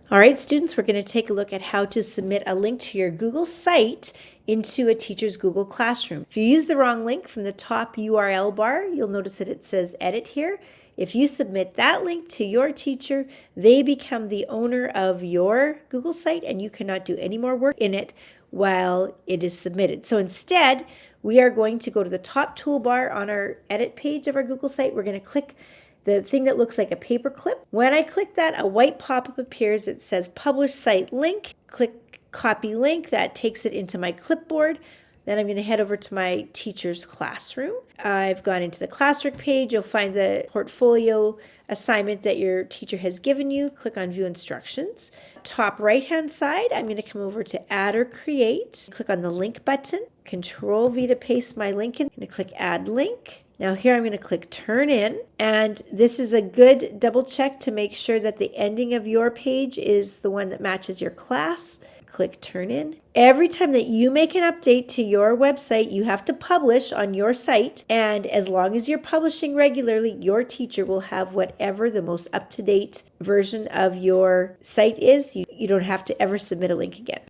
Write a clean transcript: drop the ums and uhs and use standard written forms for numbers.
All right, students, we're going to take a look at how to submit a link to your Google site into a teacher's Google Classroom. If you use the wrong link from the top URL bar, you'll notice that it says edit here. If you submit that link to your teacher, they become the owner of your Google site and you cannot do any more work in it while it is submitted. So instead, we are going to go to the top toolbar on our edit page of our Google site. We're going to click the thing that looks like a paper clip. When I click that, a white pop-up appears. It says Publish Site Link. Click Copy Link. That takes it into my clipboard. Then I'm going to head over to my teacher's classroom. I've gone into the classwork page. You'll find the portfolio assignment that your teacher has given you. Click on View Instructions. Top right-hand side, I'm going to come over to Add or Create. Click on the Link button. Control V to paste my link in. I'm going to click Add Link. Now here I'm going to click Turn In, and this is a good double check to make sure that the ending of your page is the one that matches your class. Click Turn In. Every time that you make an update to your website, you have to publish on your site, and as long as you're publishing regularly, your teacher will have whatever the most up-to-date version of your site is. You don't have to ever submit a link again.